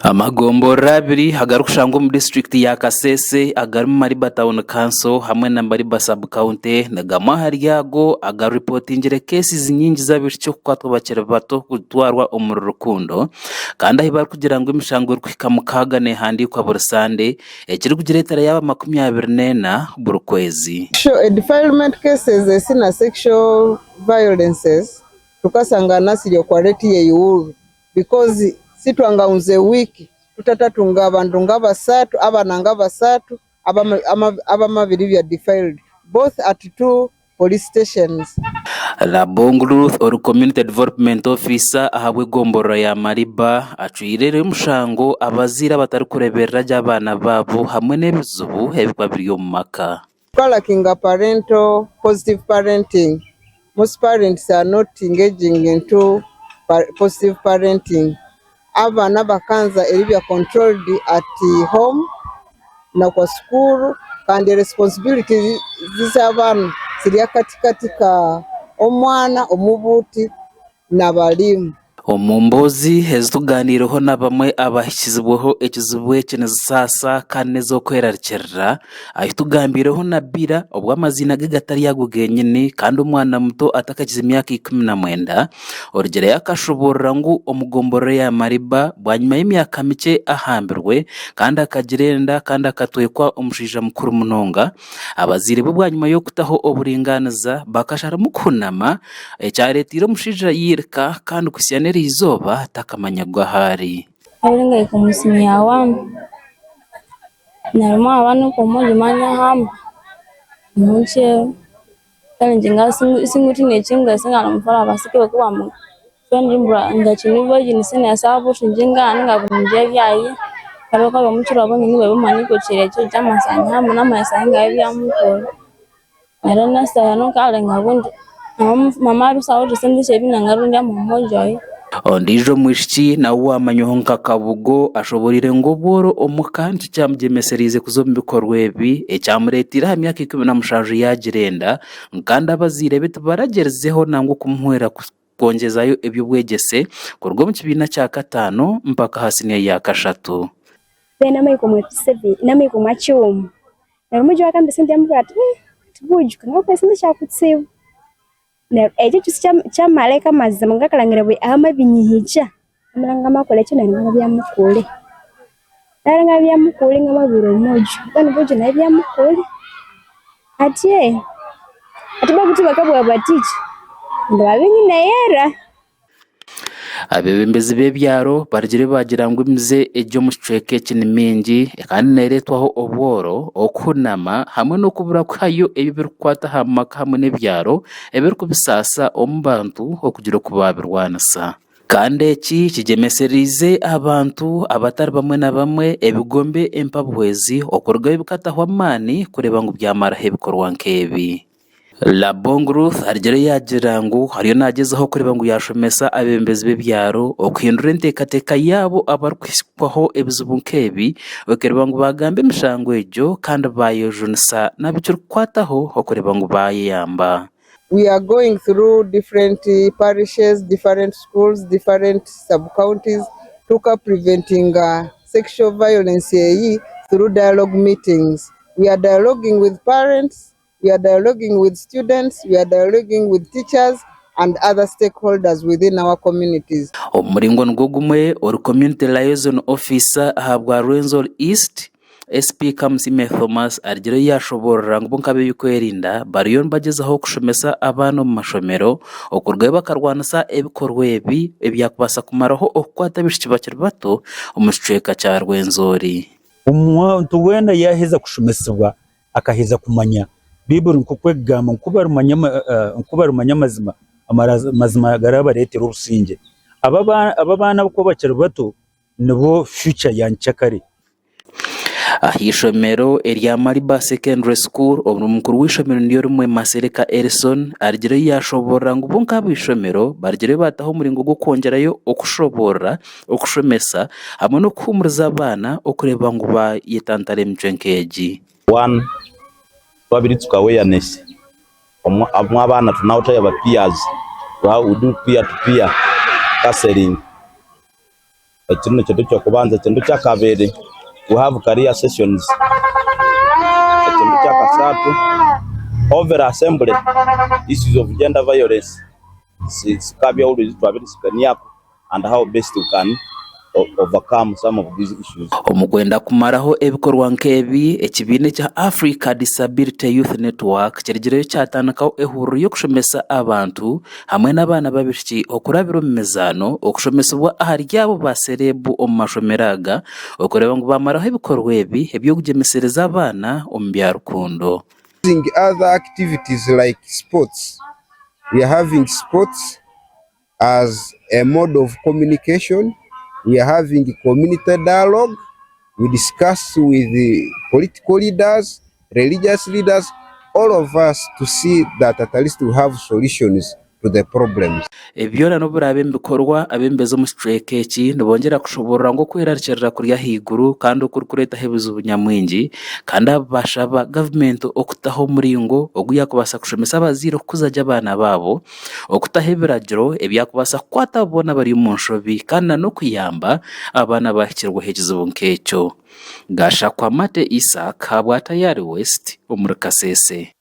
Amagombora abiri hagarukushangwa mu district ya Kasese agari mu Mariba Town Council hamwe na Mariba Sub County nagama haryago agareportingire cases nyingi zabishyo kwatwa bakera bato gutwarwa umuriro rukundo kandi aho bari kugira ngo imishango rwika mukaga ne handi kwa Bursande ekiri kugiretera yaba 24 buri kwezi. Defilement cases esina sexual violences tukasanga nasiryo kwa reti ye yuru because sitwanga unze wiki tutatatunga abantu nga basatu abana nga basatu abamabiri bya defiled both at 2 police stations. La Bongruth or Community Development Officer ahabwe gombora ya Mariba acuirere mushango abazira batari kureberera ry'abana babo hamwe n'ebizubu hebikwa biri mu maka. Lacking parental positive parenting. Most parents are not engaging into positive parenting. Abana bakanza eribya controlled at home na kwa school kandi responsibility z'abana ziriya katika omwana omubuti n'abalimu. Omumbozi hezutuganireho na bamwe abahishizweho ekizibwe kinezisasa kane zo kwerarikirira ahitugambireho na bira obwo amazina gatari yagugenyene kandi umwana muto atakagize imyaka 19 origere yakashobora ngo omugomboro ya Mariba bwanyuma y'imyaka mike ahambirwe kandi akagirenda kandi akatwekwa umushija mukuru munonga abazire bo bwanyuma yo kutaho oburinganiza bakashara mukunama ecyaretiro mushija yirka kandi kusiyanera izoba takamanyagwa hari arenga ikumusimi awamu narimo abantu kumujimanya hamba muche kalinjinga singuti nechinga singana mfara basike bakwa mu fendi mbra ngachinivo jinisene asabu shinjinga anga bunje byayi karoka bamuchura abonye niwe bamaniko cirecho cy'amasanya hamwe n'amasanga y'amukoro narana sayano kalenga bundi mama rusawo tusendishe binangarundi amumojoyi ondijo mwishiki na wamanyoho nkakabugo ashoborire ngo boro omukanti cyamgemeserize kuzombikorwa ebi ecyamuretira hamyaka 17 yagirenda nkanda abazire bitu baragerezeho nango kumuhwera kongezayo ebyo bwegese kurwo mu kibina cya 5 mpaka hasine ya 3 bena mayiko mu 7 namiko macyuma narumujo akambe sindi amubati tubujuka ngo pesa ndacyakutsiba na eje cya maleka mazama ngakalangira bwe ama binyihicha amanga makole cyo nanga byamukule naranga byamukule ngamabiro mojo kandi boje na byamukule atiye atiba kutuba kabwa batiki ndabinyi na yera abebembezi bebyaro barigire bagira ngo imze ejo mucweke kinimingi kandi neretwaho obworo okunama hamwe no kubura kwayo ebibirukwata hamaka hamwe nebyaro ebirukubisasa ombantu okugira kubabirwanasa kandi eki kigemeserize abantu abatari bamwe na bamwe ebigombe empabwezi okurga ebikataho amani kureba ngo byamara hebikorwa nkebi. La Bongruth arigere yagira ngo hariyo nagezaho kureba ngo yashomesa abembezi bebyaro okwindura entekateka yabo abarukwaho ebizubu nkebi okureba ngo bagambe imishango ejo kandi bayojunisa nabicyukwataho okureba ngo bayamba. We are going through different parishes, different schools, different sub-counties to preventing sexual violence through dialogue meetings. We are dialoguing with parents, we are dialoguing with students, we are dialoguing with teachers and other stakeholders within our communities. Omuringo ngogumwe or community liaison officer ahabwa Rwenzori East SP Kamusime Thomas arigire yashobora ngo bunkabe yukwerinda bariyon bagezaho kushomesa abana mu mashomero okurwe bakarwanasa ebikorwe ebi ebyakubasa kumaraho okwata bishiki bakiri bato umucweka cya Rwenzori. Umuntu wenda yaheza kushomeswa akaheza kumanya biburi nkukwegama nkubarumanya mazima garaba retero urusinge aba bana uko bakiri bato nibo future yanchakari. Ahishomero erya Mariba Secondary School omukuru w'ishomero ndiyo rumwe Masereka Elson arigire yashobora ngo bunka bishomero barigire bataho muringo go kongerayo okushobora okushomesa hamwe no kumuriza abana okureba ngo bayitantare mcenkeji. 1 babiri tuka awareness abana tunawutaya ba peers wa udu peer to peer counseling ekino kyetu kyokubanza. Ekintu kyakabiri, we have career sessions. Ekintu kyakasatu, over assembly issues of gender violence sikabya uli twabisikaniako and how best we can overcome some of these issues. Omugwenda kumaraho ebikorwa nkebi, ekibiine kya Africa Disability Youth Network kirigireyo kyatandikaho ehuriro y'okushomesa abantu hamwe n'abaana babishiki okurabira omu mizaano okushomesebwa ahari abo baserebu omu mashomero aga okureba ngu bamaraho ebikorwa ebi eby'okugemesereza abaana omu byarukundo. Other activities like sports, we are having sports as a mode of communication. We are having community dialogue. We discuss with the political leaders, religious leaders, all of us to see that at least we have solutions to the problems. Ebyona n'oburabe mbikorwa abembeze omu kicweka eki nibongera kushoborera ngo kwerarikirira kuri ahiguru kandi okukureta hebuzo nyamwingi kandi abashaba government okutaho omuringo oguyakubasa kushomesa abaziire okuzaja abaana babo okutaho ebiragiro ebyakubasa kukwata bona bari mu nshobi kandi n'okuyamba abaana bahikirwa ekizibu nk'ekyo. Gasha kwa Mate Isaac habwa Tayari West omuri Kasese.